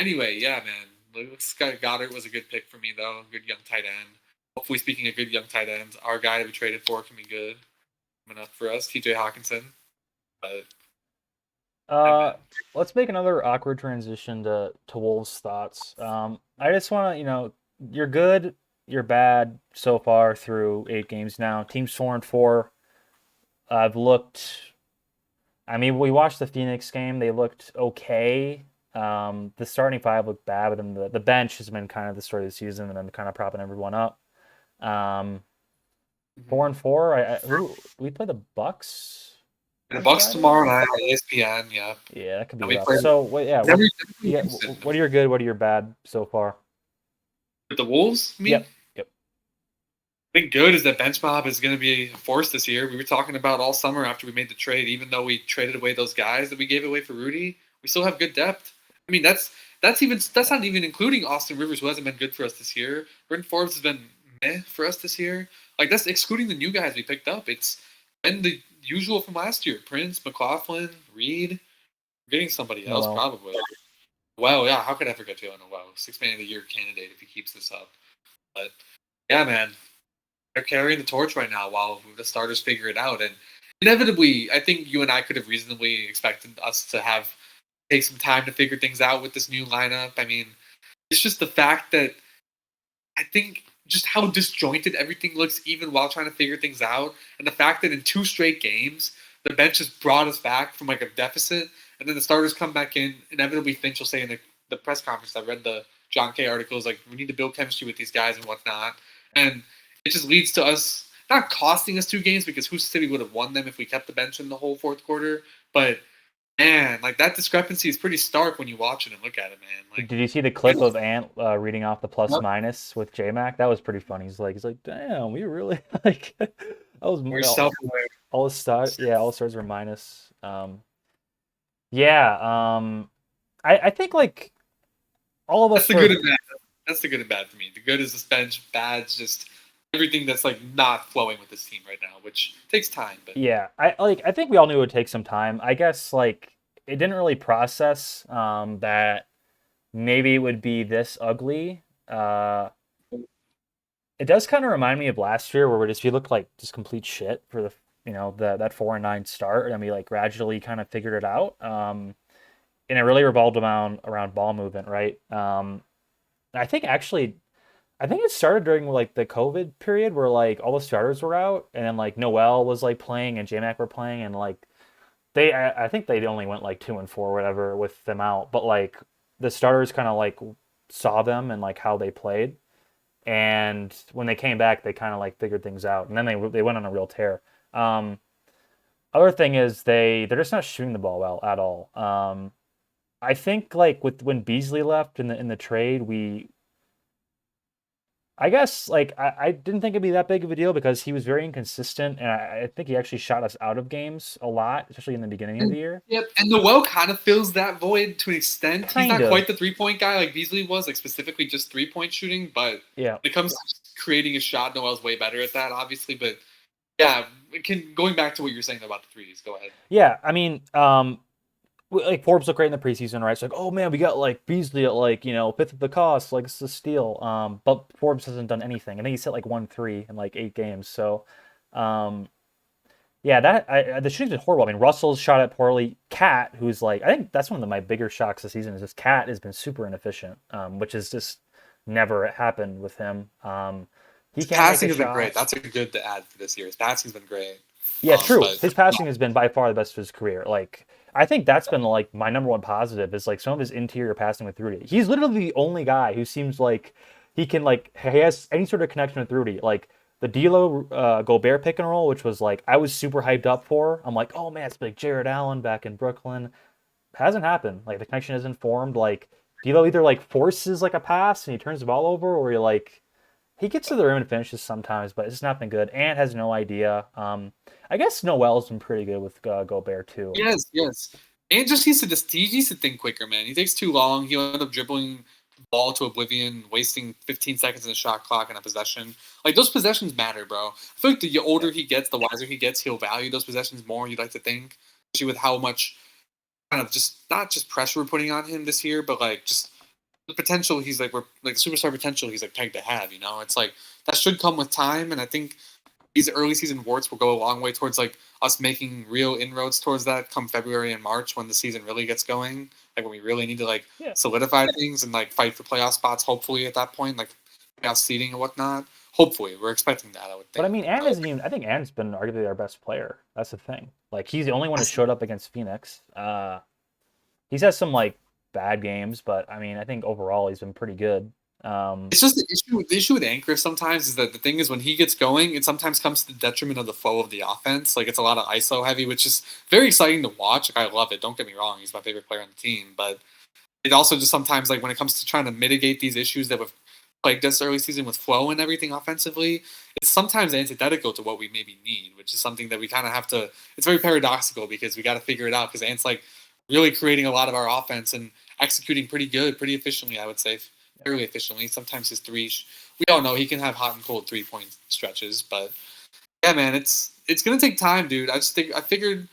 Anyway, yeah, man. Looks Goddard was a good pick for me, though. Good young tight end. Hopefully, speaking of good young tight ends, our guy that we traded for can be good enough for us, TJ Hawkinson. But yeah, Uh, man. let's make another awkward transition to Wolves' thoughts. I just want to, you're good, you're bad so far through 8 games now. Team's 4-4. I've looked. I mean, we watched the Phoenix game. They looked okay. The starting five looked bad, but then the bench has been kind of the story of the season, and then kind of propping everyone up. Um, Mhm. 4-4. We play the Bucks And the on Bucks Friday. tomorrow night on ESPN. Yeah, Yeah, that could be and we rough. play So, yeah, then what we you play get? Houston. What are your good? What are your bad so far? With the Wolves. I mean, Yep. Yep. I think good is that bench mob is going to be a force this year. We were talking about all summer after we made the trade. Even though we traded away those guys that we gave away for Rudy, we still have good depth. I mean, that's not even including Austin Rivers, who hasn't been good for us this year. Bryn Forbes has been meh for us this year. Like that's excluding the new guys we picked up. It's been the usual from last year: Prince, McLaughlin, Reed. We're getting somebody else Noel. probably. Well, yeah. How could I forget Jalen Noel? 6 Man of the Year candidate if he keeps this up. But yeah, man, they're carrying the torch right now while the starters figure it out. And inevitably, I think you and I could have reasonably expected us to have take some time to figure things out with this new lineup. I mean, it's just the fact that I think just how disjointed everything looks, even while trying to figure things out, and the fact that in 2 straight games the bench has brought us back from like a deficit, and then the starters come back in. Inevitably, Finch will say in the press conference, I read the John K articles, like we need to build chemistry with these guys and whatnot, and it just leads to us not costing us 2 games because who City would have won them if we kept the bench in the whole fourth quarter, but man, like that discrepancy is pretty stark when you watch it and look at it, man. Like, Did you see the clip of Ant reading off the plus minus with J-Mac? That was pretty funny. He's like, damn, we really like that was we're self-aware. all the stars. Yeah, all the stars were minus. Yeah. I think like all of That's us the good and were. bad. That's the good and bad for me. The good is this bench. Bad's just everything that's like not flowing with this team right now, which takes time. But Yeah, I think we all knew it would take some time. I guess like it didn't really process that maybe it would be this ugly. It does kind of remind me of last year where we looked like just complete shit for that 4-9 start, and we like gradually kind of figured it out. And it really revolved around ball movement, right? I think actually, I think it started during like the COVID period where like all the starters were out, and then like Noel was like playing and JMac were playing, and like I think they only went like 2-4 or whatever with them out, but like the starters kind of like saw them and like how they played, and when they came back, they kind of like figured things out, and then they went on a real tear. Um, Other thing is they're just not shooting the ball well at all. I think like with when Beasley left in the trade, I guess like I didn't think it'd be that big of a deal because he was very inconsistent, and I think he actually shot us out of games a lot, especially in the beginning of the year. yep, and Noel kind of fills that void to an extent. He's Kind not of, quite the 3 point guy like Beasley was, like specifically just 3 point shooting. But yeah. when it comes to just creating a shot, Noel's way better at that, obviously. But yeah, going back to what you're saying about the threes. Go ahead. Yeah, I mean, like Forbes looked great in the preseason, right? It's like, oh man, we got like Beasley at like fifth of the cost, like it's a steal. But Forbes hasn't done anything. I think he's hit like 1 3 in like 8 games. So, um, yeah, the shooting's been horrible. I mean, Russell's shot it poorly. Cat, who's like, I think that's one of my bigger shocks this season is this Cat has been super inefficient, which has just never happened with him. He His can't make a passing has been great. shot. That's a good to add for this year. His passing's been great. Yeah, true. But His passing has been by far the best of his career. Like, I think that's been like my number one positive is like some of his interior passing with Rudy. He's literally the only guy who seems like he has any sort of connection with Rudy. Like the D'Lo Gobert pick and roll, which was like I was super hyped up for. I'm like, oh man, it's like Jared Allen back in Brooklyn. Hasn't happened. Like the connection isn't formed. Like D'Lo either like forces like a pass and he turns the ball over, or he gets to the rim and finishes sometimes, but it's just not been good. Ant has no idea. I guess Noel's been pretty good with Gobert too. yes, yes. And just he needs to think quicker, man. He takes too long. He'll end up dribbling the ball to oblivion, wasting 15 seconds in the shot clock and a possession. Like those possessions matter, bro. I feel like the Yeah. older he gets, the wiser he gets. He'll value those possessions more. You'd like to think, especially with how much kind of just not just pressure we're putting on him this year, but like just the potential he's like we're like the superstar potential he's like pegged to have. It's like that should come with time, and I think these early season warts will go a long way towards like us making real inroads towards that come February and March when the season really gets going. Like when we really need to like Yeah. solidify things and like fight for playoff spots. Hopefully at that point, like playoff seeding and whatnot. Hopefully, we're expecting that. I would But think. I mean, Ant isn't even. I think Ant's been arguably our best player. That's the thing. Like he's the only one that showed up against Phoenix. He's had some like bad games, but I mean, I think overall he's been pretty good. It's just the issue. The issue with Anchor sometimes is that the thing is when he gets going, it sometimes comes to the detriment of the flow of the offense. Like it's a lot of ISO heavy, which is very exciting to watch. Like I love it. Don't get me wrong; he's my favorite player on the team. But it also just sometimes like when it comes to trying to mitigate these issues that have plagued us early season with flow and everything offensively, it's sometimes antithetical to what we maybe need, which is something that we kind of have to. It's very paradoxical because we got to figure it out because Ant's like really creating a lot of our offense and executing pretty good, pretty efficiently. I would say fairly efficiently. Sometimes his three, we all know he can have hot and cold 3-point stretches, but yeah, man, it's gonna take time, dude. I figured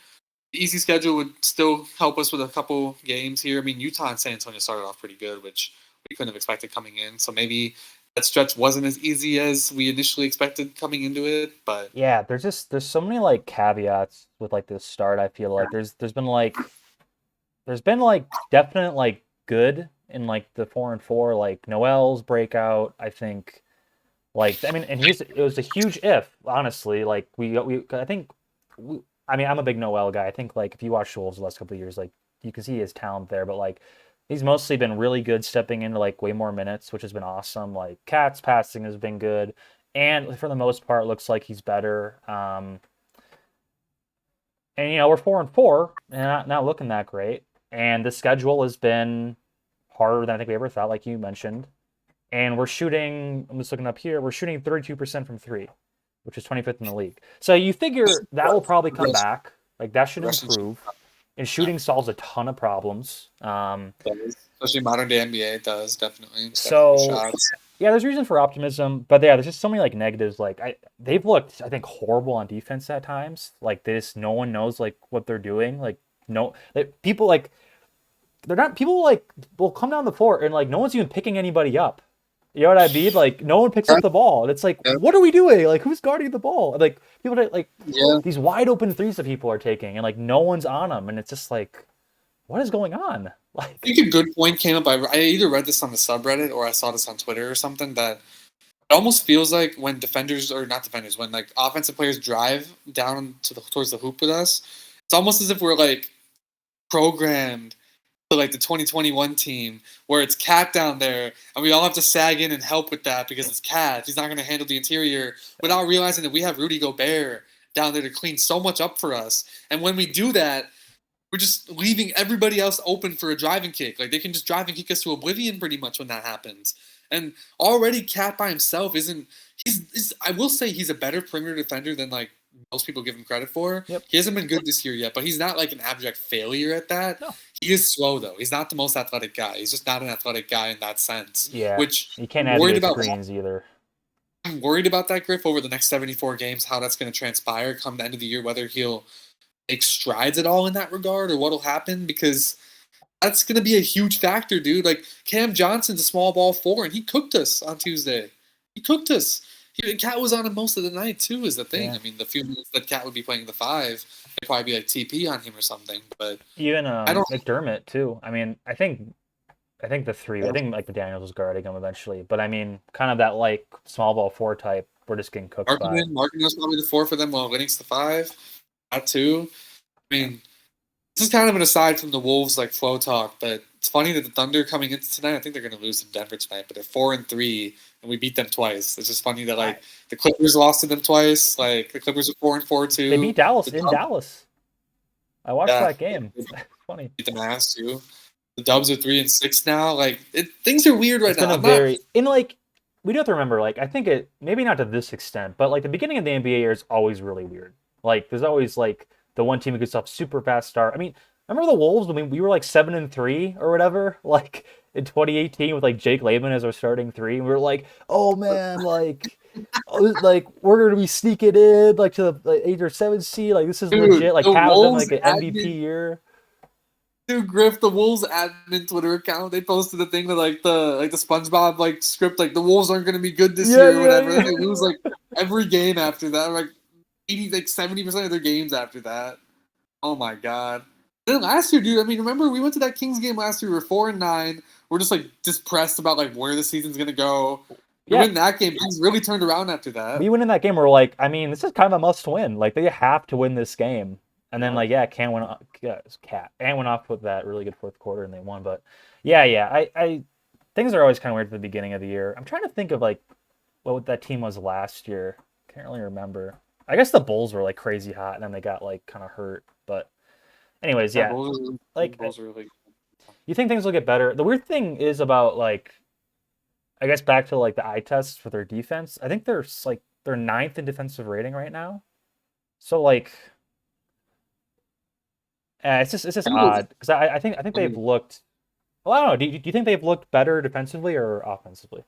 the easy schedule would still help us with a couple games here. I mean, Utah and San Antonio started off pretty good, which we couldn't have expected coming in. So maybe that stretch wasn't as easy as we initially expected coming into it. But yeah, there's so many like caveats with like this start. I feel like there's been like definite like good in like the 4-4, like Noel's breakout. I think like I mean, and it was a huge if honestly. Like I think I mean I'm a big Noel guy. I think like if you watch Wolves the last couple of years, like you can see his talent there, but like he's mostly been really good stepping into like way more minutes, which has been awesome. Like Cat's passing has been good, and for the most part, looks like he's better. And we're 4-4, and not looking that great. And the schedule has been harder than I think we ever thought, like you mentioned. And we're shooting. I'm just looking up here. We're shooting 32% from three, which is 25th in the league. So you figure that will probably come back. Like that should improve. And shooting solves a ton of problems. Especially modern day NBA, it does definitely. So yeah, there's reason for optimism, but yeah, there's just so many like negatives. Like they've looked, I think, horrible on defense at times. Like this, no one knows like what they're doing. Like no, people like they're not people like will come down the floor and like no one's even picking anybody up. You know what I mean? Like no one picks up the ball, and it's like, what are we doing? Like who's guarding the ball? Like people like these wide open threes that people are taking, and like no one's on them, and it's just like, what is going on? Like I think a good point came up. I either read this on the subreddit or I saw this on Twitter or something that it almost feels like when defenders or not defenders, when like offensive players drive down towards the hoop with us, it's almost as if we're like programmed to like the 2021 team where it's Cat down there and we all have to sag in and help with that because it's Cat. He's not going to handle the interior without realizing that we have Rudy Gobert down there to clean so much up for us. And when we do that, we're just leaving everybody else open for a driving kick. Like they can just drive and kick us to oblivion pretty much when that happens. And already Cat by himself isn't. He's I will say he's a better perimeter defender than like most people give him credit for. Yep. He hasn't been good this year yet, but he's not like an abject failure at that. No. He is slow though. He's not the most athletic guy. He's just not an athletic guy in that sense. Yeah, which you can't add the screens either. I'm worried about that, Griff, over the next 74 games, how that's going to transpire come the end of the year, whether he'll make strides at all in that regard or what'll happen, because that's going to be a huge factor, dude. Like Cam Johnson's a small ball four, and he cooked us on Tuesday. He cooked us. Cat was on him most of the night too. Is the thing. Yeah. I mean, the few minutes that Cat would be playing the five, it'd probably be like TP on him or something. But even McDermott too. I mean, I think the three. I think like the Daniels was guarding him eventually, but I mean, kind of that like small ball four type. We're just getting cooked by. Markkanen's probably the four for them, while Lennox the five. That too. I mean, this is kind of an aside from the Wolves like flow talk, but it's funny that the Thunder coming into tonight, I think they're going to lose to Denver tonight, but they're 4-3 and we beat them twice. It's just funny that like the Clippers lost to them twice. Like the Clippers are 4-4 too. They beat Dallas in Dallas. I watched that game. It's funny. Beat them ass too. The Dubs are 3-6 now. Like things are weird right now. We do have to remember, like, I think it maybe not to this extent, but like the beginning of the NBA year is always really weird. Like there's always like the one team who gets off super fast start. I mean, remember the Wolves when we were like 7-3 or whatever, like in 2018 with like Jake Layman as our starting three, and we were like, oh man, like we're gonna be sneaking in like to the 8 or 7 seed, like this is legit. Like Cavs in like an MVP year. Dude, Griff, the Wolves admin Twitter account, they posted a thing with the SpongeBob like script, like the Wolves aren't gonna be good this Yeah, year or yeah, whatever. Then yeah. they lose like every game after that, like 80, like 70% of their games after that. Oh my god. Then last year, dude, I mean, remember we went to that Kings game last year, we were 4-9. We're just like depressed about like where the season's gonna go. We Yeah, win that game, things really turned around after that. we went in that game. We're like, I mean, this is kind of a must win. Like they have to win this game. And then Yeah. like, yeah, Can went off, yeah, Can went off with that really good fourth quarter and they won. But yeah, I things are always kind of weird at the beginning of the year. I'm trying to think of like what that team was last year. Can't really remember. I guess the Bulls were like crazy hot and then they got like kind of hurt. But anyways, Yeah, yeah, like Bulls are really you think things will get better. The weird thing is about like I guess back to like the eye tests for their defense. I think they're ninth in defensive rating right now. So like, it's just odd because I think I they've mean, looked. Well, I don't know. Do you think they've looked better defensively or offensively?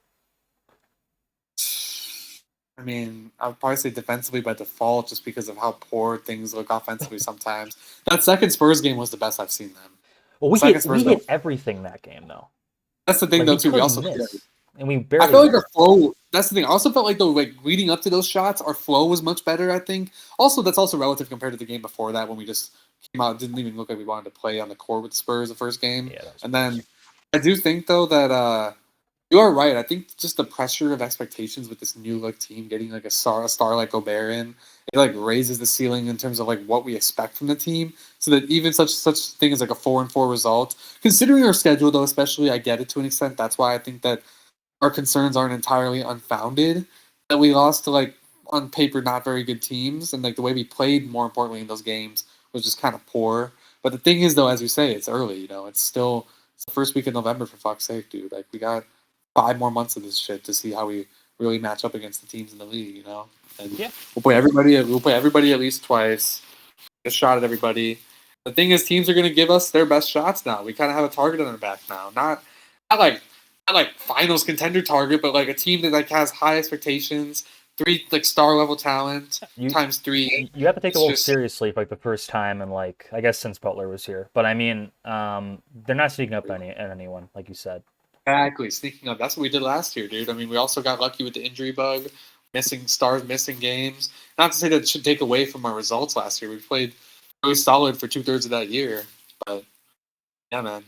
I mean, I would probably say defensively by default, just because of how poor things look offensively sometimes. That second Spurs game was the best I've seen them. Well, The second we Spurs game. hit everything that game though. That's the thing, Like though. we Too. We couldn't also yeah. miss, and we I barely felt like our missed. flow. That's the thing. I also felt like though, like leading up to those shots, our flow was much better. I think. Also, that's also relative compared to the game before that when we just came out, didn't even look like we wanted to play on the court with Spurs the first game, Yeah, that was and gross. then I do think though that you are right. I think just the pressure of expectations with this new like team getting like a star like Gobert in, it like raises the ceiling in terms of like what we expect from the team. So that even such thing as like a 4-4 result, considering our schedule though, especially I get it to an extent. That's why I think that our concerns aren't entirely unfounded. That we lost to like on paper not very good teams, and like the way we played, more importantly in those games, was just kind of poor. But the thing is, though, as you say, it's early. It's the first week of November for fuck's sake, dude. Like we got 5 more months of this shit to see how we really match up against the teams in the league. And Yeah, we'll play everybody. We'll play everybody at least twice. Get a shot at everybody. The thing is, teams are going to give us their best shots now. We kind of have a target on our back now. Not like not like finals contender target, but like a team that like has high expectations, three like star level talent you times three. you have to take the It's Wolves just seriously for like the first time and like I guess since Butler was here. But I mean, they're not sneaking up at anyone, like you said. exactly sneaking up. That's what we did last year, dude. I mean, we also got lucky with the injury bug, missing stars, missing games. Not to say that it should take away from our results last year. We played really solid for 2/3 of that year, but yeah, man,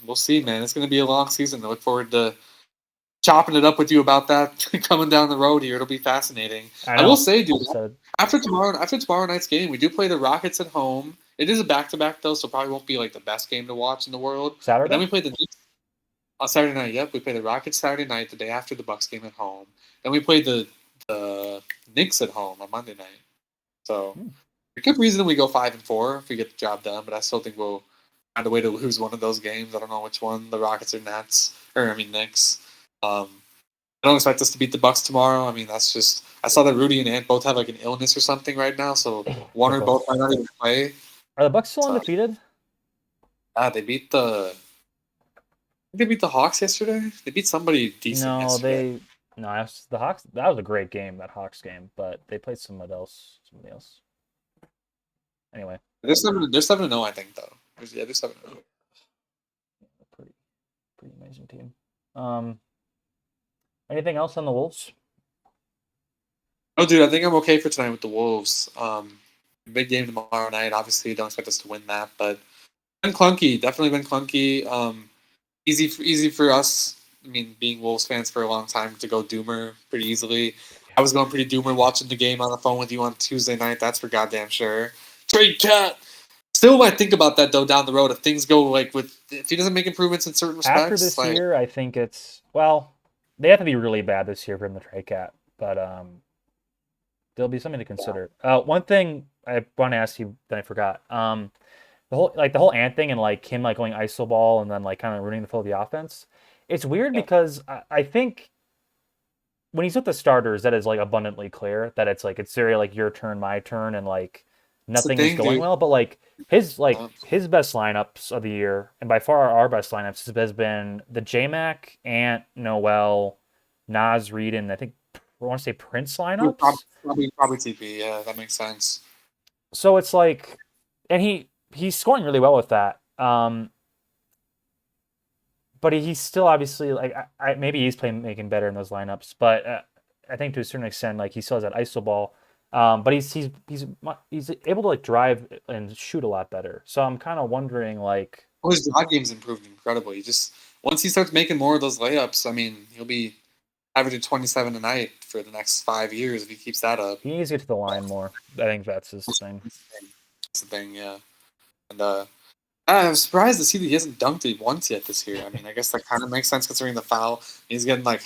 we'll see, man. It's going to be a long season. I look forward to chopping it up with you about that coming down the road here. It'll be fascinating. I I will know. say, dude, So after tomorrow night's game, we do play the Rockets at home. It is a back to back though, so probably won't be like the best game to watch in the world. But then Saturday, we play the Knicks on Saturday night. Yep, we play the Rockets Saturday night, the day after the Bucks game at home. Then we play the Knicks at home on Monday night. So hmm. it could reasonably go 5-4 if we get the job done. But I still think we'll find a way to lose one of those games. I don't know which one, the Rockets or Nets, or I mean Knicks. Um, I don't expect us to beat the Bucks tomorrow. I mean, that's just. I saw that Rudy and Ant both have like an illness or something right now, so one They're or both. both might not even play. Are the Bucks still So undefeated? they beat the. I think they beat the Hawks yesterday. They beat somebody decent No, yesterday. they no. The Hawks. That was a great game, that Hawks game, but they played somebody else. Somebody else. Anyway, They're 7. They're 7-0, I think though. Yeah, they're 7-0. pretty pretty amazing team. Um, anything else on the Wolves? Oh, dude, I think I'm okay for tonight with the Wolves. Big game tomorrow night. Obviously, don't expect us to win that, but been clunky. Definitely been clunky. Easy for us. I mean, being Wolves fans for a long time to go Doomer pretty easily. I was going pretty Doomer watching the game on the phone with you on Tuesday night. That's for goddamn sure. Trade Cat. Still might think about that though down the road if things go like with if he doesn't make improvements in certain After respects. this Like year, I think it's well, they have to be really bad this year for him to trade Cat, but there'll be something to consider. One thing I want to ask you that I forgot. The whole Ant thing and like him like going iso ball and then like kind of ruining the flow of the offense. It's weird yeah. because I think when he's with the starters, that is like abundantly clear that it's like it's very like your turn, my turn, and like That's the nothing is thing, going dude. well. But like his Uh, best lineups of the year, and by far our best lineups has been the J-Mac, Ant, Noel, Nas, Reed, and I think I want to say Prince lineups. probably TP. Yeah, that makes sense. So it's like, and he's scoring really well with that. but he's still obviously like maybe he's playing making better in those lineups, but I think to a certain extent like he still has that iso ball. But he's able to like drive and shoot a lot better. So I'm kind of wondering like Well, his draw game's improved incredibly. Just once he starts making more of those layups, I mean, he'll be averaging 27 a night for the next 5 years if he keeps that up. he needs to get to the line more. I think that's his thing. That's the thing, yeah. And I'm surprised to see that he hasn't dunked it once yet this year. I mean, I guess that kind of makes sense considering the foul. He's getting like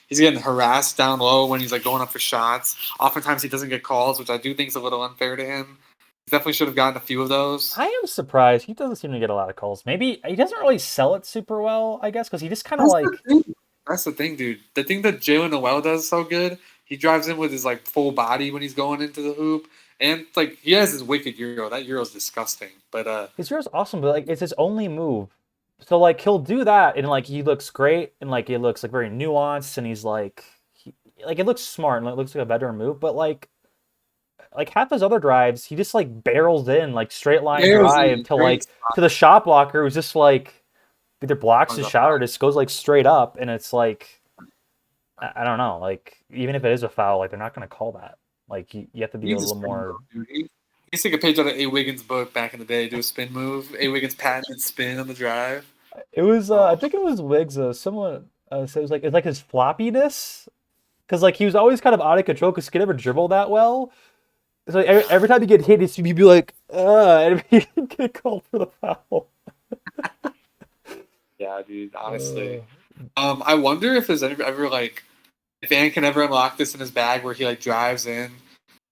he's getting harassed down low when he's like going up for shots. Oftentimes he doesn't get calls, which I do think is a little unfair to him. He definitely should have gotten a few of those. I am surprised he doesn't seem to get a lot of calls. Maybe he doesn't really sell it super well, I guess, because he just kind of That's the like thing. That's the thing, dude. The thing that Jalen Noel does so good, he drives in with his like full body when he's going into the hoop, and like he has his wicked euro. That euro's disgusting, but his hero's awesome, but like it's his only move. So like he'll do that and like he looks great and like it looks like very nuanced and he's like like it looks smart and it looks like a better move, but like half his other drives, he just like barrels in like straight line drive to like to the shot blocker who's just like either blocks his shot or just goes like straight up and it's like I don't know, like even if it is a foul, like they're not gonna call that. Like you have to be a little more. He used to take a page out of A. Wiggins' book back in the day, do a spin move. A. Wiggins patented spin on the drive. It was I think it was Wiggs. Someone said it's like his floppiness, because like he was always kind of out of control because he could never dribble that well. So every time you get hit, you'd be like, and you get called for the foul. Yeah, dude. Honestly, I wonder if there's ever like if Ant can ever unlock this in his bag where he like drives in,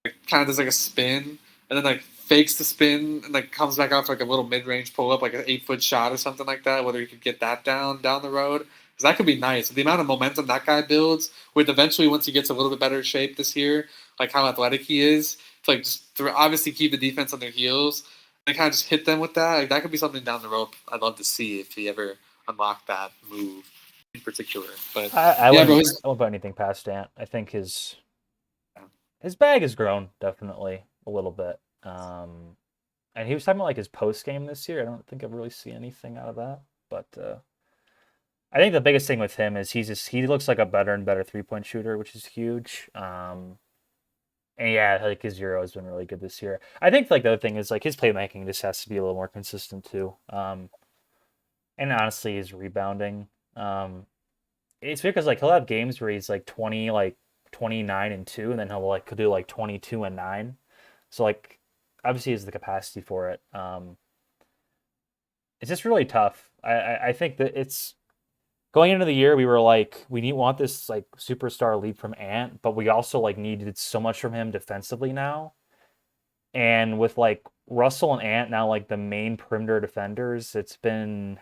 like, kind of does like a spin and then like fakes the spin and like comes back out for like a little mid-range pull up, like an 8-foot shot or something like that. Whether he could get that down the road, because that could be nice. The amount of momentum that guy builds, with eventually once he gets a little bit better shape this year, like how athletic he is, to like just obviously keep the defense on their heels and kind of just hit them with that. Like that could be something down the road. I'd love to see if he ever unlocked that move in particular. But I yeah, wouldn't, bro. I won't put anything past Ant. I think his bag has grown definitely a little bit. And he was talking about like his post game this year. I don't think I've really seen anything out of that, but I think the biggest thing with him is he looks like a better and better 3-point shooter, which is huge. And yeah, like his Euro has been really good this year. I think like the other thing is like his playmaking just has to be a little more consistent too. And honestly, his rebounding. It's because like he'll have games where he's like 29 and 2, and then he'll like could do like 22 and 9. So like obviously he has the capacity for it. It's just really tough. I think that it's going into the year we were like want this like superstar leap from Ant, but we also like needed so much from him defensively now. And with like Russell and Ant now like the main perimeter defenders, it's been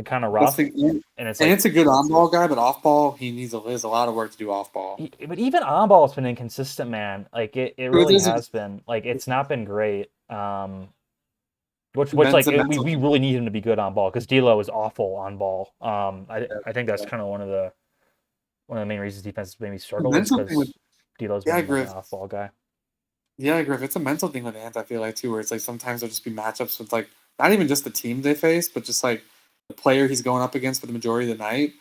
kind of rough. And it's like Ant's a good on-ball guy, but off-ball he has a lot of work to do off-ball. But even on ball has been inconsistent, man. Like it really has been. Like it's not been great. Which like we really need him to be good on ball because D'Lo is awful on ball. I think that's kind of one of the main reasons defense maybe struggle is because D'Lo's been an off ball guy. Yeah, Griff, it's a mental thing with Ant. I feel like too, where it's like sometimes there'll just be matchups with like not even just the team they face, but just like the player he's going up against for the majority of the night.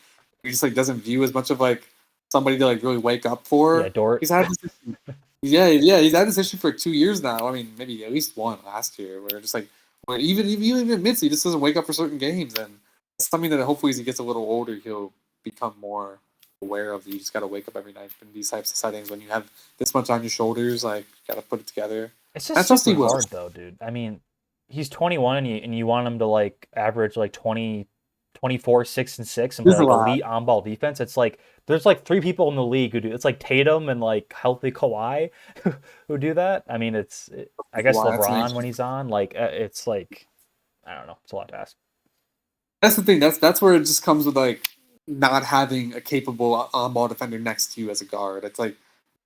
He just like doesn't view as much of like somebody to like really wake up for. Yeah, Dort. He's had this issue. He's had this issue for 2 years now. I mean, maybe at least one last year, where just like where even admits he just doesn't wake up for certain games, and it's something that hopefully as he gets a little older, he'll become more aware of. You just got to wake up every night in these types of settings when you have this much on your shoulders. Like, got to put it together. It's just super hard though, dude. I mean, he's 21 and you want him to like average like 20, 24, 6 and 6 and play like elite on ball defense. It's like there's like 3 people in the league who do. It's like Tatum and like healthy Kawhi who do that. I mean, I guess LeBron when he's on. Like it's like I don't know. It's a lot to ask. That's the thing. That's where it just comes with like not having a capable on-ball defender next to you as a guard. It's like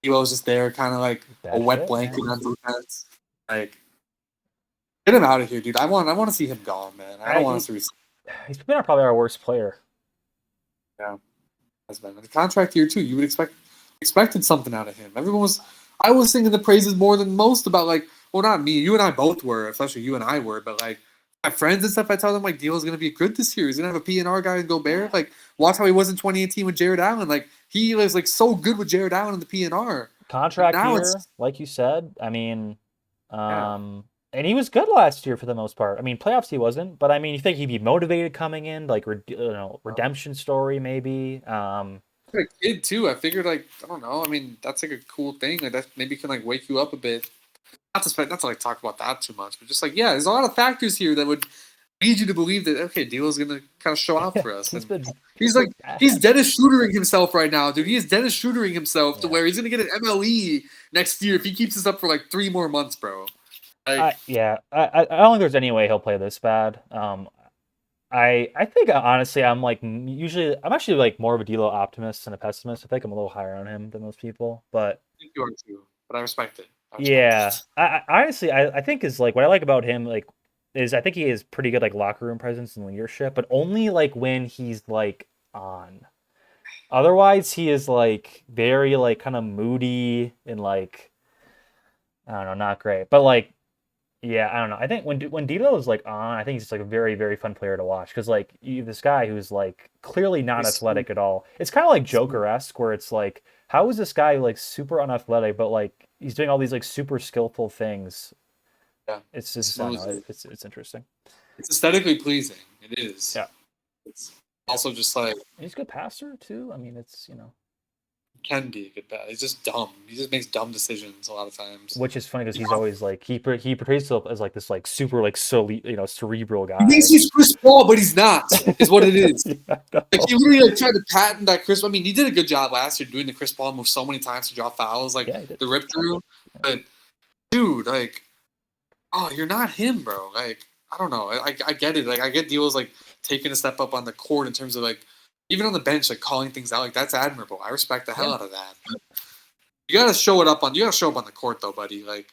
D'Lo's just there, kind of like a wet blanket on defense. Like, get him out of here, dude. I want to see him gone, man. I don't want us to. He's been probably our worst player. Yeah, has been the contract year too. You would expected something out of him. I was singing the praises more than most about like, well, not me. You and I both were, especially you and I were, but like my friends and stuff, I tell them like D'Lo's gonna be good this year. He's gonna have a PNR guy in Gobert. Like, watch how he was in 2018 with Jared Allen. Like, he was like so good with Jared Allen in the PNR. And Contract now year, it's like you said. I mean, yeah. and he was good last year for the most part. I mean, playoffs he wasn't, but I mean, you think he'd be motivated coming in, like redemption story maybe. A kid too. I figured like I don't know. I mean, that's like a cool thing. Like that maybe can like wake you up a bit. Not to like talk about that too much, but just like yeah, there's a lot of factors here that would lead you to believe that okay, D'Lo's gonna kind of show out for us. He's And been he's like he's bad. Dennis Schroedering himself right now, dude. He is Dennis Schroedering himself to Yeah. where he's gonna get an MLE next year if he keeps this up for like 3 more months, bro. Like I don't think there's any way he'll play this bad. I think honestly I'm like usually I'm actually like more of a D'Lo optimist than a pessimist. I think I'm a little higher on him than most people, but I think you are too, but I respect it. I respect yeah, it. I honestly I think is like what I like about him like is I think he has pretty good like locker room presence and leadership, but only like when he's like on. Otherwise, he is like very like kind of moody and like I don't know, not great. But like yeah, I don't know. I think when Dito is like on, I think he's just like a very very fun player to watch because like you have this guy who's like clearly not He's smooth. athletic at all. It's kind of like Smooth. Joker-esque where it's like how is this guy like super unathletic but like he's doing all these like super skillful things. Yeah, It's he's just I don't smooth. know. It's interesting. It's aesthetically pleasing. It is. Yeah, It's yeah. also just like And he's a good passer too. I mean, it's can be a good bet. He's just dumb. He just makes dumb decisions a lot of times. which is funny because he's always like he portrays himself as like this like super like cerebral He thinks guy. he's Chris Paul, but he's not. Is what it is. Yeah, I Like he know. literally like tried to patent that Chris. I mean, he did a good job last year doing the Chris Paul move so many times to draw fouls, like Yeah, he did. the rip through. But dude, like, oh, you're not him, bro. Like, I don't know. I get it. Like, I get D'Lo's like taking a step up on the court in terms of like even on the bench, like calling things out. Like that's admirable. I respect the hell Yeah. out of that. But you gotta show it up on. You gotta show up on the court though, buddy. Like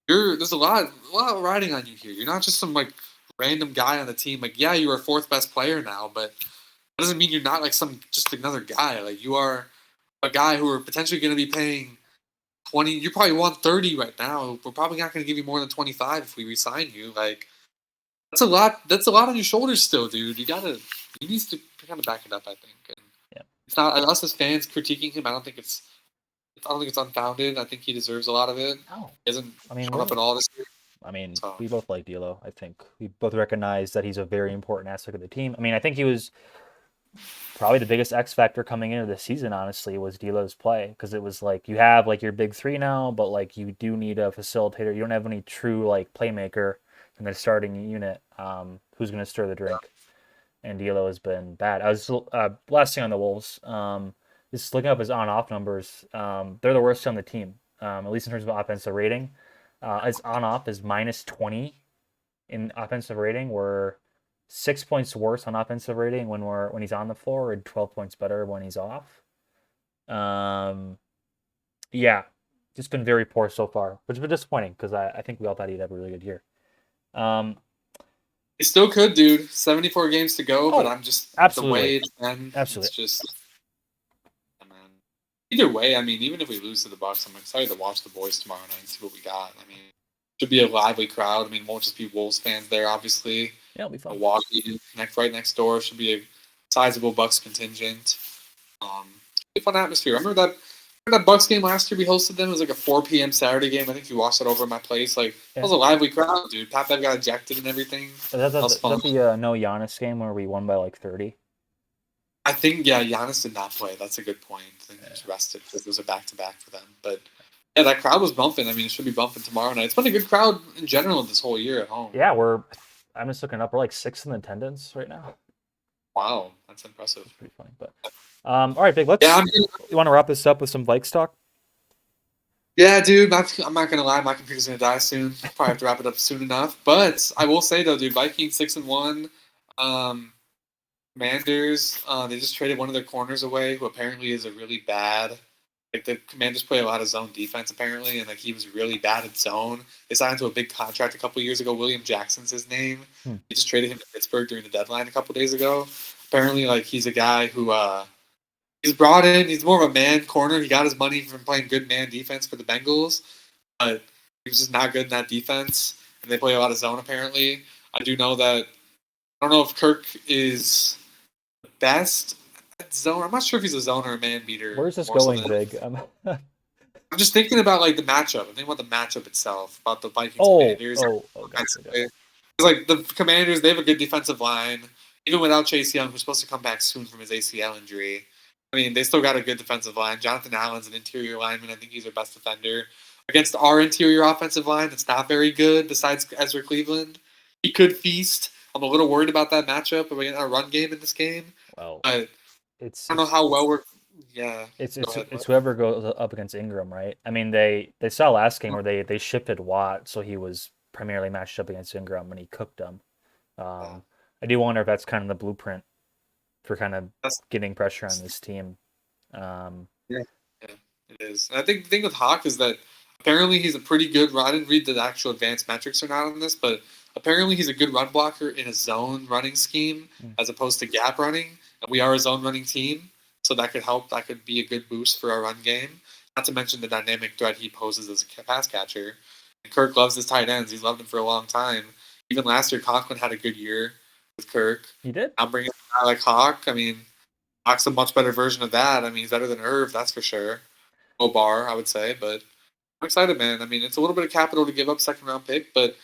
there's a lot riding on you here. You're not just some like random guy on the team. Like, yeah, you're a fourth best player now, but that doesn't mean you're not like some just another guy. Like you are a guy who are potentially going to be paying 20. You probably want 30 right now. We're probably not going to give you more than 25 if we resign you. Like that's a lot. That's a lot on your shoulders still, dude. You need to kind of back it up. I think. And Yeah. it's not us as fans critiquing him. I don't think it's unfounded. I think he deserves a lot of it. No. He hasn't I mean, shown up at all this year. I mean, So we both like D'Lo. I think we both recognize that he's a very important aspect of the team. I mean, I think he was probably the biggest X factor coming into the season. Honestly, was D'Lo's play because it was like you have like your big three now, but like you do need a facilitator. You don't have any true like playmaker in the starting unit. Who's going to stir the drink? And D'Lo has been bad. I was last thing on the Wolves. Just looking up his on-off numbers. They're the worst on the team, at least in terms of offensive rating. His on-off is -20 in offensive rating. We're 6 points worse on offensive rating when he's on the floor, and 12 points better when he's off. Yeah, just been very poor so far, which has been disappointing because I think we all thought he'd have a really good year. he still could, dude. 74 games to go, but Oh, I'm just the absolutely, way it's been. It's absolutely. just, yeah, man. Either way, I mean, even if we lose to the Bucks, I'm excited to watch the boys tomorrow night and see what we got. I mean, should be a lively crowd. I mean, won't just be Wolves fans there, obviously. Yeah, it'll be fun. Milwaukee, right next door, should be a sizable Bucks contingent. Be a fun atmosphere. Remember that Bucks game last year we hosted them? It was like a 4 p.m. Saturday game. I think you watched it over at my place. Like, Yeah. it was a lively crowd, dude. Papev got ejected and everything. Is That was fun. the no Giannis game where we won by like 30? I think, yeah, Giannis did not play. That's a good point. I think he was rested because it was a back-to-back for them. But, yeah, that crowd was bumping. I mean, it should be bumping tomorrow night. It's been a good crowd in general this whole year at home. Yeah, I'm just looking up. We're like 6th in attendance right now. Wow, that's impressive. It's pretty funny. But all right, Big. You want to wrap this up with some Vikes talk? Yeah, dude, I'm not gonna lie, my computer's gonna die soon. Probably have to wrap it up soon enough. But I will say though, dude, Vikings 6-1. Commanders, they just traded one of their corners away, who apparently is a really bad. Like the Commanders play a lot of zone defense apparently, and like he was really bad at zone. They signed to a big contract a couple years ago. William Jackson's his name. He just traded him to Pittsburgh during the deadline a couple days ago. Apparently, like he's a guy who he's brought in. He's more of a man corner. He got his money from playing good man defense for the Bengals, but he was just not good in that defense. And they play a lot of zone apparently. I do know that I don't know if Kirk is the best at zone. I'm not sure if he's a zone or a man beater Where's this more so going, than. Vig? I'm just thinking about like the matchup. I'm thinking about the matchup itself, about the Vikings Commanders. Oh, gotcha. Defensively. 'Cause, like the Commanders, they have a good defensive line. Even without Chase Young, who's supposed to come back soon from his ACL injury. I mean, they still got a good defensive line. Jonathan Allen's an interior lineman. I think he's their best defender. Against our interior offensive line, it's not very good, besides Ezra Cleveland. He could feast. I'm a little worried about that matchup against our run game in this game. Well, But I it's don't know how well we're. Yeah. it's Go it's ahead. it's whoever goes up against Ingram, right? I mean, they saw last game where they shifted Watt, so he was primarily matched up against Ingram and he cooked him. Yeah. I do wonder if that's kind of the blueprint for kind of That's getting pressure on this team. Um, Yeah, yeah, it is. And I think the thing with Hawk is that apparently he's a pretty good. I didn't read the actual advanced metrics or not on this, but apparently he's a good run blocker in a zone running scheme Mm. as opposed to gap running. And we are a zone running team, so that could help. That could be a good boost for our run game. Not to mention the dynamic threat he poses as a pass catcher. And Kirk loves his tight ends. He's loved them for a long time. Even last year, Conklin had a good year with Kirk. he did. I'm bringing a guy like Hawk. I mean, Hawk's a much better version of that. I mean, he's better than Irv, that's for sure. Low bar, I would say, but I'm excited, man. I mean, it's a little bit of capital to give up second round pick, but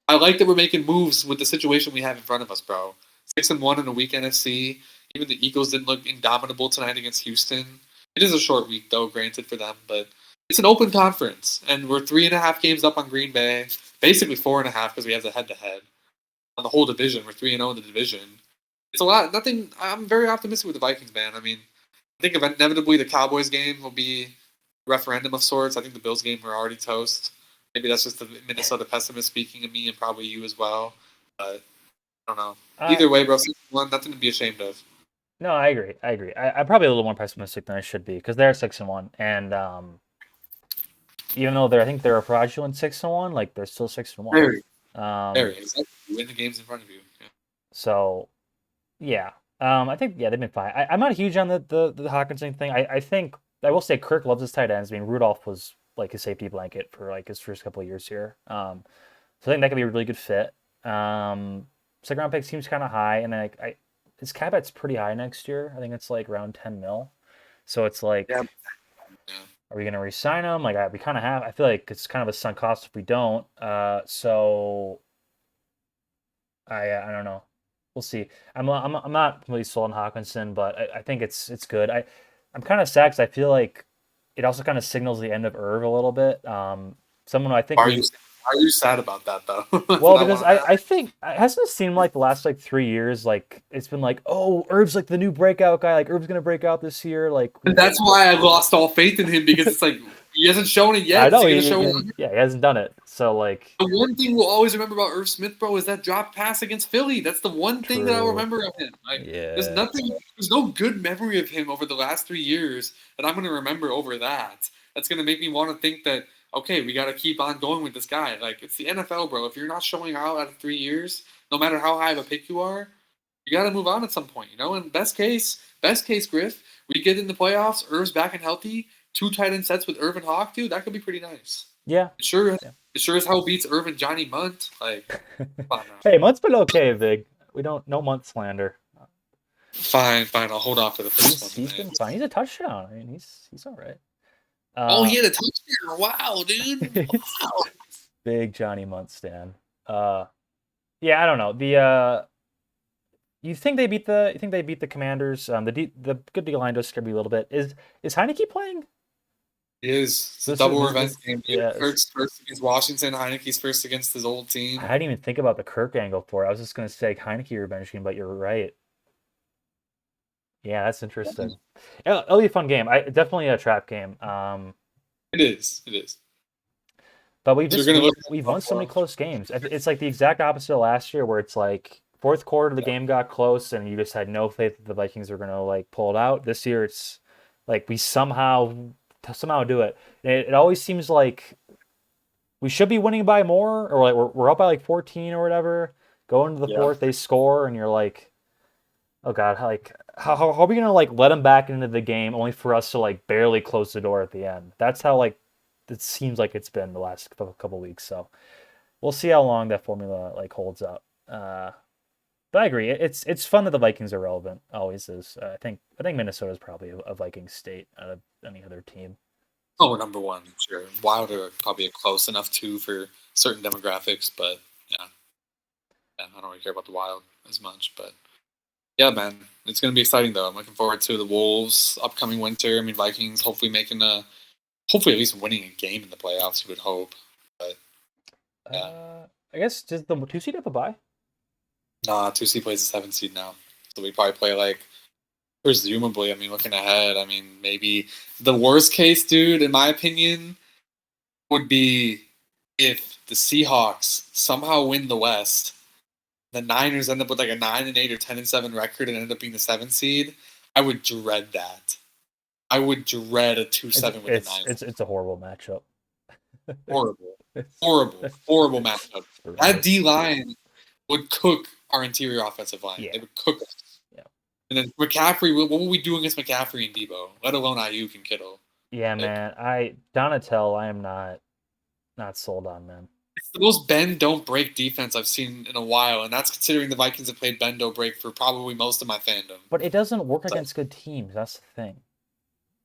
I like that we're making moves with the situation we have in front of us, bro. 6-1 in a week NFC. Even the Eagles didn't look indomitable tonight against Houston. It is a short week, though, granted for them, but it's an open conference, and we're 3.5 games up on Green Bay. Basically 4.5 because we have the head-to-head on the whole division. We're 3-0 in the division. It's a lot. Nothing. I'm very optimistic with the Vikings, man. I mean, I think inevitably the Cowboys game will be a referendum of sorts. I think the Bills game we're already toast. Maybe that's just the Minnesota pessimist speaking of me, and probably you as well. But I don't know. I Either way, bro, 6-1, nothing to be ashamed of. No, I agree. I'm probably a little more pessimistic than I should be because they're 6-1, and even though I think they're a fraudulent 6-1, like they're still 6-1. Very, Um, very. Exactly. You win the games in front of you. Yeah. so yeah, I think they've been fine. I'm not huge on the Hawkinson thing. I think I will say Kirk loves his tight ends. I mean, Rudolph was like his safety blanket for like his first couple of years here. So I think that could be a really good fit. Second round pick seems kind of high, and I his cap it's pretty high next year. I think it's like around 10 mil. So it's like, Yeah. are we gonna re-sign him? Like we kind of have. I feel like it's kind of a sunk cost if we don't. So I don't know. We'll see. I'm not really sold on Hawkinson, but I think it's good. I'm kind of sad because I feel like it also kind of signals the end of Irv a little bit. Someone I think Are you sad about that though? That's well, what I because want to I think it hasn't seemed like the last like 3 years, like it's been like, oh, Irv's like the new breakout guy, like Irv's gonna break out this year, like And that's why I lost all faith in him because it's like he hasn't shown it I yet. Is know he gonna show it? yeah, he hasn't done it. So like The one thing we'll always remember about Irv Smith, bro, is that drop pass against Philly. That's the one thing that I'll true. remember of him. Like, Yeah. there's no good memory of him over the last 3 years that I'm gonna remember over that. That's gonna make me want to think that okay, we got to keep on going with this guy. Like, it's the NFL, bro. If you're not showing out of 3 years, no matter how high of a pick you are, you got to move on at some point, you know. And best case, Griff, we get in the playoffs. Irv's back and healthy. 2 tight end sets with Irv and Hawk, dude. That could be pretty nice. Yeah. It sure, Yeah. it sure as hell beats Irv and Johnny Munt. Like, come on now. Hey, Munt's been okay, Vig. We don't no Munt slander. Fine. I'll hold off for the first one. He's been fine. He's a touchdown. I mean, he's all right. Oh, he had a touchdown! Wow, dude! Wow. Big Johnny Munt stan. Yeah, I don't know. The you think they beat the Commanders? The good D line does scare me a little bit. Is Heineke playing? It is. It's a This double is- revenge this- game. yeah, Kirk's first against Washington. Heineke's first against his old team. I didn't even think about the Kirk angle for it. I was just gonna say Heineke revenge game, but you're right. Yeah, that's interesting. It'll be a fun game. Definitely a trap game. It is. It is. But You're we've won so many close games. It's like the exact opposite of last year, where it's like fourth quarter the game got close, and you just had no faith that the Vikings were gonna like pull it out. This year, it's like we somehow do it. And it always seems like we should be winning by more, or like we're up by like 14 or whatever. Go into the fourth, they score, and you're like, oh god, like how are we gonna like let them back into the game only for us to like barely close the door at the end? That's how like it seems like it's been the last couple weeks. So we'll see how long that formula like holds up. But I agree. It's fun that the Vikings are relevant. Always is. I think Minnesota is probably a Vikings state out of any other team. Oh, we're number one, sure. Wild are probably close enough too for certain demographics, but yeah, I don't really care about the Wild as much. But yeah, man, it's gonna be exciting though. I'm looking forward to the Wolves upcoming winter. I mean, Vikings hopefully hopefully at least winning a game in the playoffs. You would hope, but yeah, I guess does the 2 seed have a bye? nah. 2C plays the 7 seed now, so we probably play like presumably. I mean, looking ahead, I mean, maybe the worst case, dude, in my opinion, would be if the Seahawks somehow win the West, the Niners end up with like a 9-8 or 10-7 record and end up being the 7 seed. I would dread that. I would dread a 2-7 with the It's Niners. it's it's a horrible matchup. Horrible, It's horrible, horrible matchup. That horrendous. D line would cook our interior offensive line. Yeah, They would cook us. yeah, And then McCaffrey, what would we do against McCaffrey and Debo? Let alone Ayuk and Kittle. yeah, Like, man. Donatel, I am not sold on, man. it's the most bend don't break defense I've seen in a while, and that's considering the Vikings have played bend don't break for probably most of my fandom. But it doesn't work So, against good teams. That's the thing.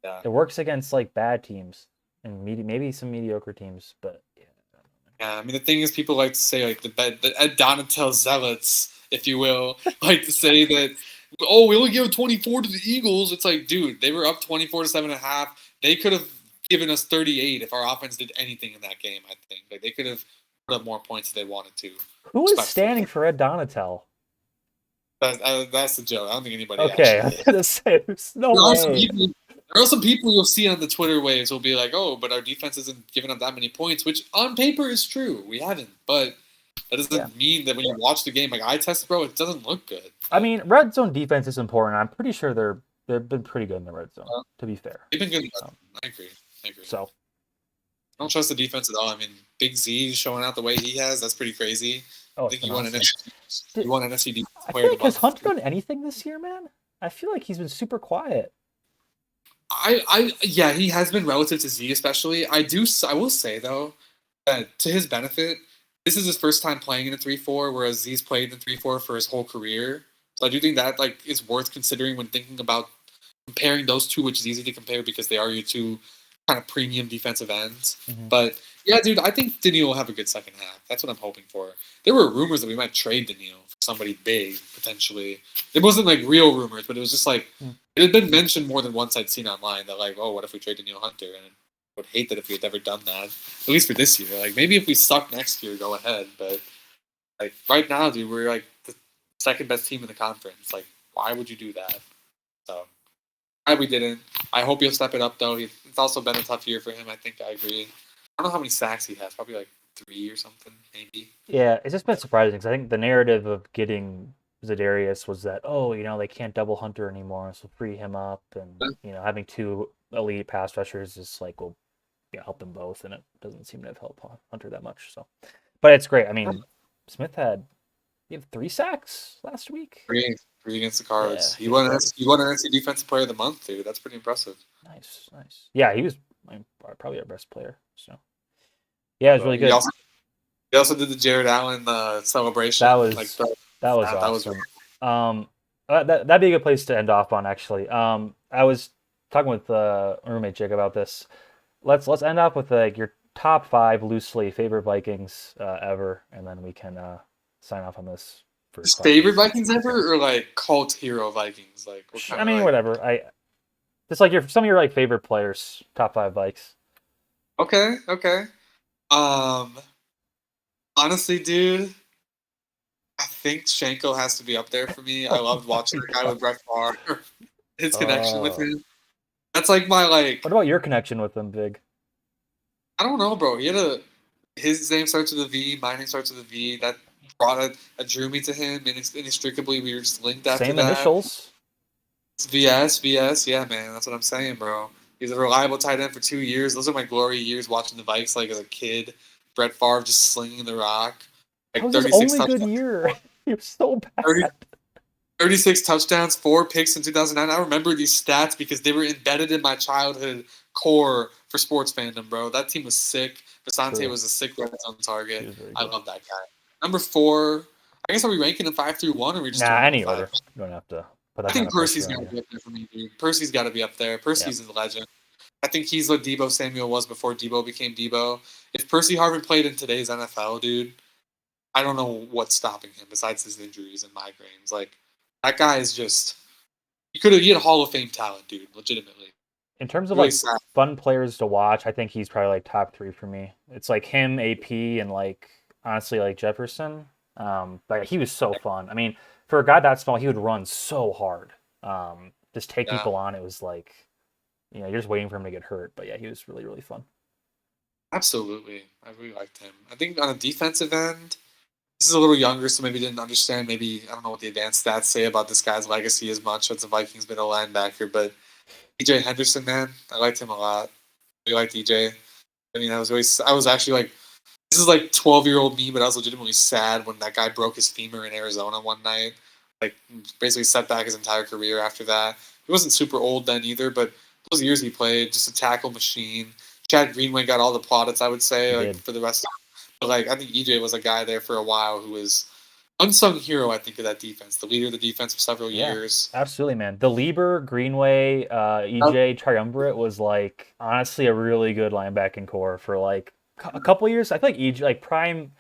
yeah. It works against like bad teams and maybe some mediocre teams, but yeah. Yeah, I mean the thing is, people like to say like the Ed Donatel zealots, if you will, like to say that we only gave 24 to the Eagles. It's like, dude, they were up 24 to 7.5. They could have given us 38 if our offense did anything in that game. I think like they could have put up more points if they wanted to. Who is Respectfully, standing for Ed Donatel? that's the joke. I don't think anybody Okay, I actually was is. gonna say there's no There are some way. people. There are some people you'll see on the Twitter waves will be like, "Oh, but our defense isn't giving up that many points," which on paper is true. We haven't, but that Yeah. doesn't mean that when you watch the game, like eye test, bro, it doesn't look good. I mean, red zone defense is important. I'm pretty sure they've been pretty good in the red zone, Uh, to be fair. they've been good. Um, I agree. I agree. so I don't trust the defense at all. I mean, Big Z showing out the way he has, that's pretty crazy. I it's think been he won an awesome. NFC, he won NFC I Player feel of like the has Month. Hunt done anything this year, man? I feel like he's been super quiet. Yeah, he has been relative to Z, especially. I will say though that to his benefit, this is his first time playing in a 3-4, whereas Z's played in 3-4 for his whole career. So I do think that like is worth considering when thinking about comparing those two, which is easy to compare because they are your two kind of premium defensive ends. Mm-hmm. But yeah, dude, I think Daniil will have a good second half. That's what I'm hoping for. There were rumors that we might trade Daniil for somebody big potentially. It wasn't like real rumors, but it was just like it had been mentioned more than once I'd seen online that like, oh, what if we trade Daniil Hunter? And I would hate that if we had ever done that. At least for this year. Like maybe if we suck next year, go ahead. But like right now, dude, we're like the second best team in the conference. Like, why would you do that? So glad we didn't. I hope he'll step it up though. It's also been a tough year for him. I think I agree. I don't know how many sacks he has. Probably like 3 or something, maybe. Yeah, it's just been surprising because I think the narrative of getting Zadarius was that, oh, they can't double Hunter anymore, so free him up, and having two elite pass rushers is like will help them both, and it doesn't seem to have helped Hunter that much. So, but it's great. I mean, Smith had 3 sacks last week. Three against the Cards. Yeah, He won an NC Defensive Player of the Month, dude. That's pretty impressive. nice. Yeah, he was probably our best player. So, yeah, it was really good. He also did the Jared Allen celebration. That was like that was awesome. That'd be a good place to end off on actually. I was talking with roommate Jake about this. Let's end off with like your top 5 loosely favorite Vikings ever, and then we can sign off on this. His favorite Vikings ever, or like cult hero Vikings? Like what kind I mean, whatever. Just like some of your like favorite players, top 5 Vikes. Okay. Honestly, dude, I think Schenkel has to be up there for me. I loved watching the guy with Brett Favre. His connection with him. That's like my like. What about your connection with him, Big? I don't know, bro. His name starts with a V. My name starts with a V. That drew me to him, and inextricably we were just linked after Same that. initials. It's VS. Yeah, man. That's what I'm saying, bro. He's a reliable tight end for 2 years. Those are my glory years watching the Vikes like as a kid. Brett Favre just slinging the rock. Like, Like that was his only good year. He was so bad. 36 touchdowns, 4 picks in 2009. I remember these stats because they were embedded in my childhood core for sports fandom, bro. That team was sick. Basante was a sick red zone target. I love that guy. Number 4, I guess are we ranking them 5 through 1, or are we just Nah, doing 1 to any 5? order. You don't have to put I that kind think of Percy's pressure got on to you. be up there for me, dude. Percy's got to be up there. Yeah. Percy's a legend. I think he's what Debo Samuel was before Debo became Debo. If Percy Harvin played in today's NFL, dude, I don't know what's stopping him besides his injuries and migraines. Like that guy is just he had Hall of Fame talent, dude. Legitimately, In terms of really like sad. fun players to watch, I think he's probably like top 3 for me. It's like him, AP, and like honestly like Jefferson. But he was so fun. I mean, for a guy that small, he would run so hard. Just take Yeah, people on. It was like, you're just waiting for him to get hurt. But yeah, he was really really fun. absolutely. I really liked him. I think on a defensive end, this is a little younger, so maybe didn't understand. Maybe I don't know what the advanced stats say about this guy's legacy as much as the Vikings been a linebacker, but EJ Henderson, man, I liked him a lot. I really liked EJ. I mean, I was actually like, this is like 12-year-old me, but I was legitimately sad when that guy broke his femur in Arizona one night. Like, basically set back his entire career after that. He wasn't super old then either, but those years he played, just a tackle machine. Chad Greenway got all the plaudits, I would He say, like did. for the rest. But like, I think EJ was a guy there for a while who was unsung hero. I think of that defense, the leader of the defense for several Yeah, years. absolutely, man. The Lieber, Greenway, EJ triumvirate was like honestly a really good linebacking core for like a couple years. I feel like EJ like prime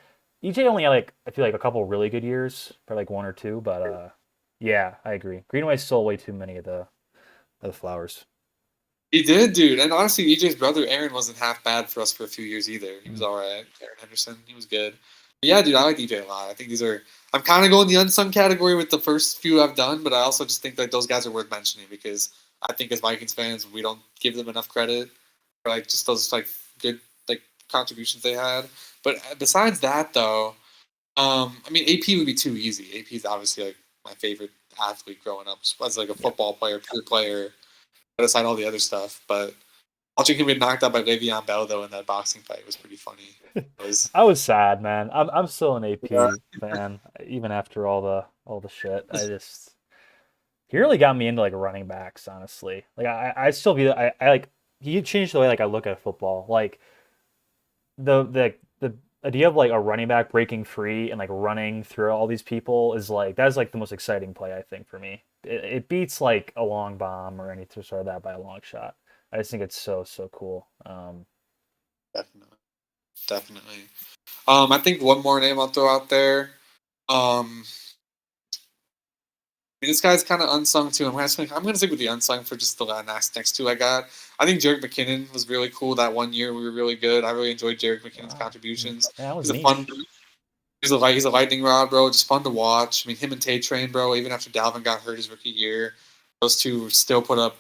EJ only had like I feel like a couple really good years, for like 1 or 2, but yeah, I agree. Greenway's still way too many of the flowers. He did, dude. And honestly, EJ's brother Aaron wasn't half bad for us for a few years either. He was Mm. all right. Aaron Henderson, he was good. But yeah, dude, I like EJ a lot. I think these are. I'm kind of going the unsung category with the first few I've done, but I also just think that those guys are worth mentioning because I think as Vikings fans, we don't give them enough credit for like just those like good like contributions they had. But besides that, though, I mean, AP would be too easy. AP is obviously like my favorite athlete growing up as like a Yeah. football player, pure player. Put aside all the other stuff, but watching him get knocked out by Le'Veon Bell though in that boxing fight was pretty funny. It was I was sad, man. I'm still an yeah. AP fan, even after all the shit. He really got me into like running backs, honestly. Like I still be I like he changed the way like I look at football. Like the idea of like a running back breaking free and like running through all these people is like that's like the most exciting play I think for me. It beats like a long bomb or anything sort of that by a long shot. I just think it's so cool. Definitely, definitely. I think one more name I'll throw out there. Mean, this guy's kind of unsung too. I'm gonna stick with the unsung for just the next two I got. I think Jerick McKinnon was really cool that one year. We were really good. I really enjoyed Jerick McKinnon's Ah, contributions. that was He's a fun. niche. He's a lightning rod, bro. Just fun to watch. I mean, him and Tay Train, bro. Even after Dalvin got hurt his rookie year, those two still put up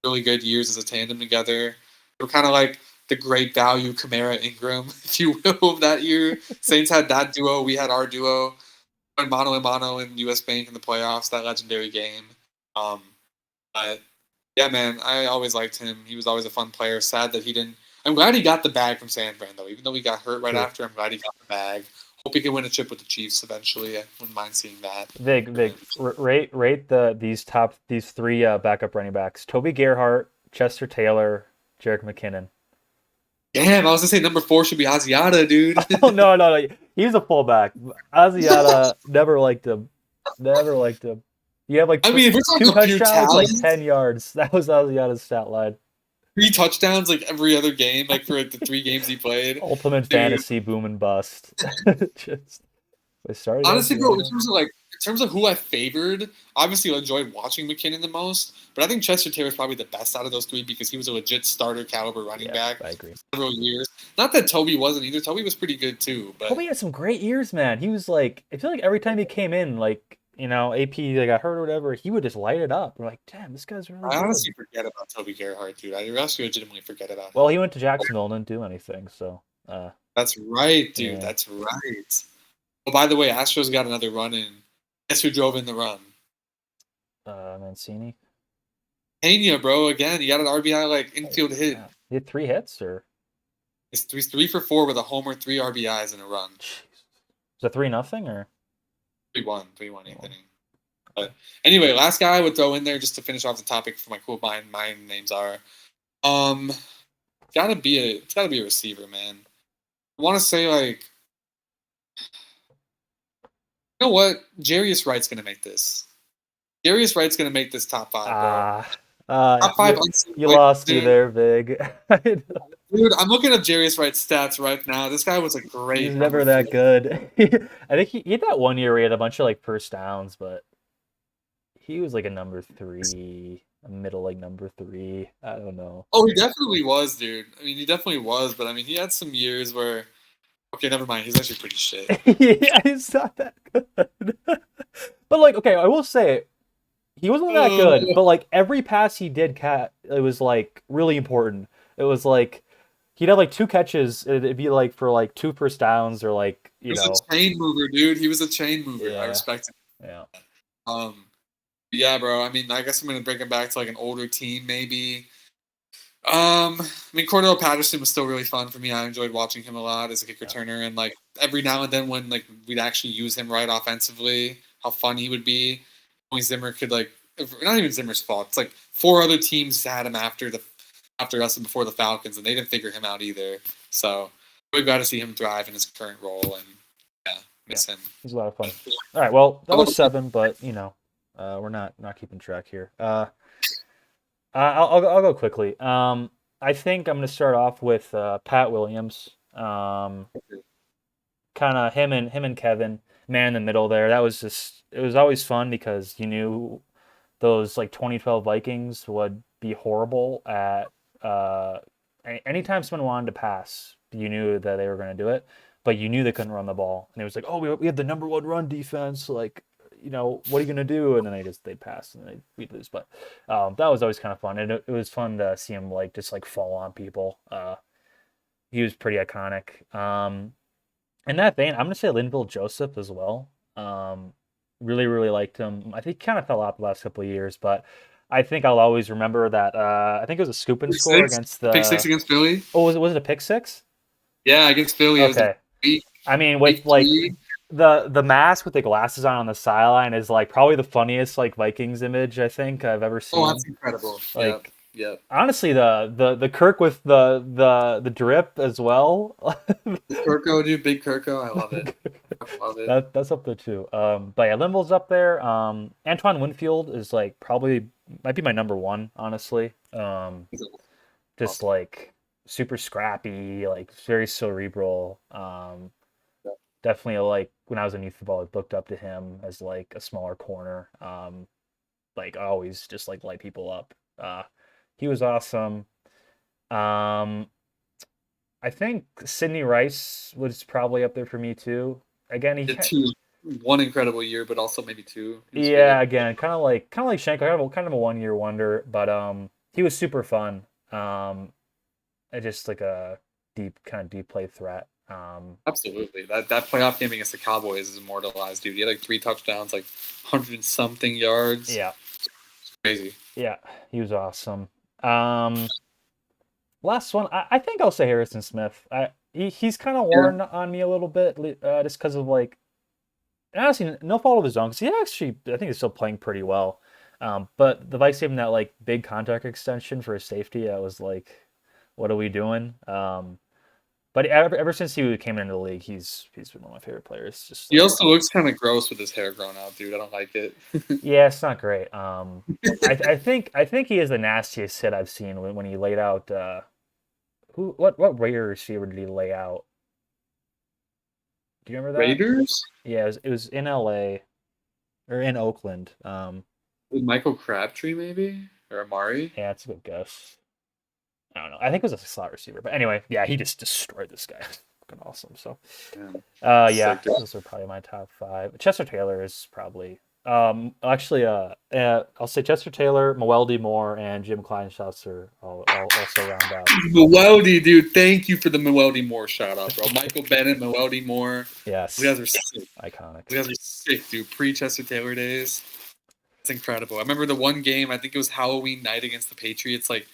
really good years as a tandem together. They were kind of like the great value Kamara Ingram, if you will, of that year. Saints had that duo. We had our duo. Went mano a mano in U.S. Bank in the playoffs. That legendary game. Um, but yeah, man, I always liked him. He was always a fun player. Sad that he didn't. I'm glad he got the bag from San Fran, though. Even though he got hurt right True. after, I'm glad he got the bag. Hope he can win a chip with the Chiefs eventually. I wouldn't mind seeing that. Vig, rate these three backup running backs: Toby Gerhart, Chester Taylor, Jerick McKinnon. Damn, I was gonna say number 4 should be Asiata, dude. Oh no, he was a fullback. Asiata never liked him. Never liked him. You have like I mean, if we're talking two about pure touchdowns, like talent, 10 yards. That was Asiata's stat line. 3 touchdowns like every other game, like for like the 3 games he played, Ultimate dude. fantasy boom and bust. Just they started Honestly, bro, Asiata. in terms of who I favored, obviously I enjoyed watching McKinnon the most, but I think Chester Taylor is probably the best out of those 3 because he was a legit starter caliber running Yeah, back I agree. several years. Not that Toby wasn't either. Toby was pretty good too, but Toby had some great years, man. He was like, I feel like every time he came in, like, AP like got hurt or whatever, he would just light it up. We're like, damn, this guy's really I good. honestly forget about Toby Gerhart, dude. I actually legitimately forget about Well, him. he went to Jacksonville and didn't do anything, so That's right, dude. yeah. That's right. Oh, by the way, Astros got another run in. Guess who drove in the run? Mancini. Pena, bro. Again, he got an RBI like Holy infield hit. crap. He had 3 hits or He's 3 for 4 with a homer, 3 RBIs in a run. jeez. Was it 3-0 or 3-1, 8th 3-1? inning. But anyway, last guy I would throw in there just to finish off the topic for my cool mind names are. Um, it's gotta be a receiver, man. I want to say like You know what? Jarius Wright's gonna make this. Jarius Wright's gonna make this top 5, bro. Top 5 unseen you Vikings, lost me dude. there, Big. Dude, I'm looking up Jarius Wright's stats right now. This guy was a He's great number never that 3. good. I think he had that one year where he had a bunch of like first downs, but he was like a number 3, a middle like number 3. I don't know. Oh, he definitely was, dude. I mean, he definitely was, but I mean, he had some years where. Okay, never mind. He's actually pretty shit. Yeah, he's not that good. But like, okay, I will say he wasn't that good. But like every pass he did, it was like really important. It was like he'd have like 2 catches. It'd be like for like 2 first downs or like He was a chain mover, dude. He was a chain mover. Yeah. I respect him. Yeah. Yeah, bro. I mean, I guess I'm gonna bring him back to like an older team, maybe. I mean, Cordell Patterson was still really fun for me. I enjoyed watching him a lot as a kick returner, and like every now and then when like we'd actually use him right offensively, how fun he would be. Only Zimmer could like, not even Zimmer's fault. It's like 4 other teams had him after us and before the Falcons, and they didn't figure him out either. So we've got to see him thrive in his current role, and miss him. He's a lot of fun. All right, well that was 7, but you know, we're not keeping track here. I'll go quickly. I think I'm going to start off with Pat Williams. Kind of him and Kevin, man in the middle there. That was it was always fun because you knew those like 2012 Vikings would be horrible at anytime someone wanted to pass, you knew that they were going to do it, but you knew they couldn't run the ball. And it was like, oh, we have the number 1 run defense. Like, you know, what are you going to do? And then they'd pass and we'd lose. But that was always kind of fun. And it was fun to see him like just like fall on people. He was pretty iconic. In that vein, I'm going to say Linville Joseph as well. Really, really liked him. I think he kind of fell out the last couple of years, but I think I'll always remember that. I think it was a scoop and score against the pick 6 against Philly. Oh, was it a pick 6? Yeah, against Philly. Okay. I mean, with like the mask with the glasses on the sideline is like probably the funniest like Vikings image I think I've ever seen. Oh, that's incredible. Like, yeah. Honestly, the Kirk with the drip as well. Kirko, dude, big Kirko, I love it. I love it. That's up there too. But yeah, Linville's up there. Antoine Winfield is like probably might be my number 1, honestly. Just like super scrappy, like very cerebral. Definitely like when I was in youth football, I looked up to him as like a smaller corner. Like always just like light people up. He was awesome. I think Sidney Rice was probably up there for me too. Again, he had 1 incredible year, but also maybe 2. Yeah, good. Again, kind of like Schenker, kind of a 1-year wonder, but he was super fun. Just like a deep play threat. Absolutely. That playoff game against the Cowboys is immortalized, dude. He had like 3 touchdowns, like 100-something yards. Yeah. It's crazy. Yeah, he was awesome. Last one, I think I'll say Harrison Smith. He's kind of worn on me a little bit, just because of like, honestly, no fault of his own, because he actually, I think he's still playing pretty well. But the Vikes gave him that like big contract extension for his safety. I was like, what are we doing? But ever since he came into the league, he's been one of my favorite players. Just he also looks kind of gross with his hair grown out, dude. I don't like it. Yeah, it's not great. I think he is the nastiest hit I've seen when he laid out. What Raider receiver did he lay out? Do you remember that? Raiders? Yeah, it was in LA or in Oakland. Michael Crabtree maybe or Amari? Yeah, it's a good guess. I don't know. I think it was a slot receiver, but anyway, yeah, he just destroyed this guy. Fucking awesome. So, yeah, those are probably my top 5. Chester Taylor is probably, actually, I'll say Chester Taylor, Mewelde Moore, and Jim Kleinschasser. I'll also round out. Mewelde, dude, thank you for the Mewelde Moore shout out, bro. Michael Bennett, Mewelde Moore. Yes, you guys are sick. Iconic. You guys are sick, dude. Pre-Chester Taylor days. It's incredible. I remember the one game. I think it was Halloween night against the Patriots, like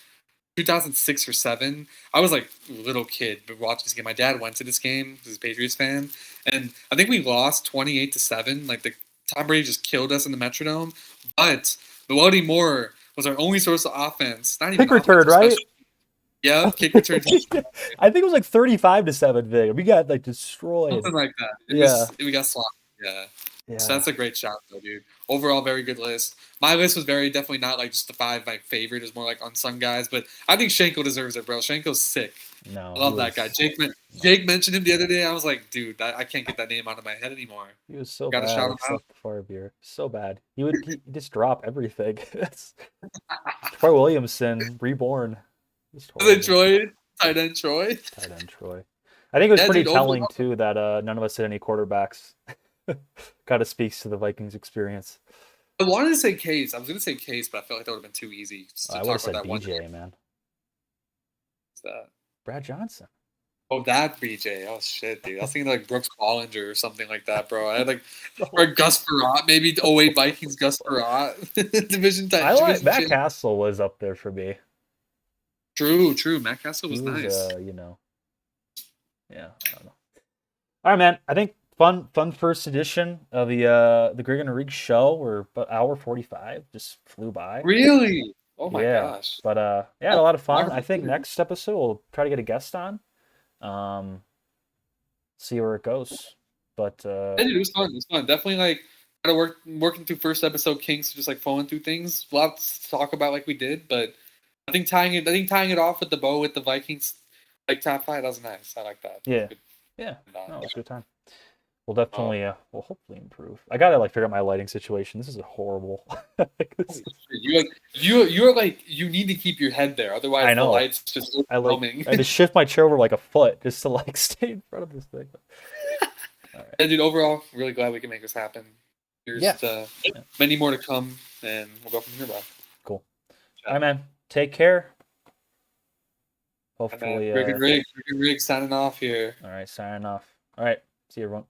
2006 or 7. I was like a little kid, but watching this game. My dad went to this game. He's a Patriots fan, and I think we lost 28-7. Like the Tom Brady just killed us in the Metrodome. But Mewelde Moore was our only source of offense. Not even kick return, right? Yeah, kick return. I think it was like 35-7. Big. We got like destroyed. Something like that. We got sloppy. Yeah. So that's a great shot, though, dude. Overall, very good list. My list was definitely not like just the 5 my favorite. It's more like unsung guys, but I think Shanko deserves it, bro. Shanko's sick. No, I love that guy. Jake mentioned him the other day. I was like, dude, I can't get that name out of my head anymore. he was so Got to bad, shout him out. except for beer. So bad. He just drop everything. That's Troy Williamson, reborn. Just Is it horrible. Troy? Tight end Troy? Tight end Troy. I think it was Yeah, pretty dude. telling Overall, too that none of us had any quarterbacks. Kind of speaks to the Vikings experience. I wanted to say Case. I was gonna say Case, but I felt like that would have been too easy just to I would have talk about said that one. BJ, man. That. Brad Johnson. Oh, that BJ. Oh shit, dude. I was thinking like Brooks Bollinger or something like that, bro. I had like or Gus Perot, maybe 08 Vikings Gus Perot. Division I like division Matt champ. Castle was up there for me. True. Matt Castle He was was, nice. yeah, I don't know. All right, man. I think fun first edition of the Grigg and Rig show. We're about hour 45. Just flew by. Really? Oh my Yeah, gosh. but yeah, had a lot of fun. Mark, I think next episode we'll try to get a guest on. See where it goes. But yeah, dude, it was fun. It was fun. Definitely like kind of working through first episode kinks, just like flowing through things. Lots to talk about like we did, but I think tying it off with the bow with the Vikings like top 5, that was nice. I like that. yeah, no, it was a good time. We'll definitely we'll hopefully improve. I gotta like figure out my lighting situation. This is horrible. You're like you need to keep your head there, otherwise I the know. lights just overwhelming. I had to shift my chair over like a foot just to like stay in front of this thing. All right. Yeah, dude, overall, really glad we can make this happen. There's many more to come, and we'll go from here, bro. Cool. All right, man. Take care. Hopefully, Grigg and Rig signing off here. All right, signing off. All right, see you, everyone.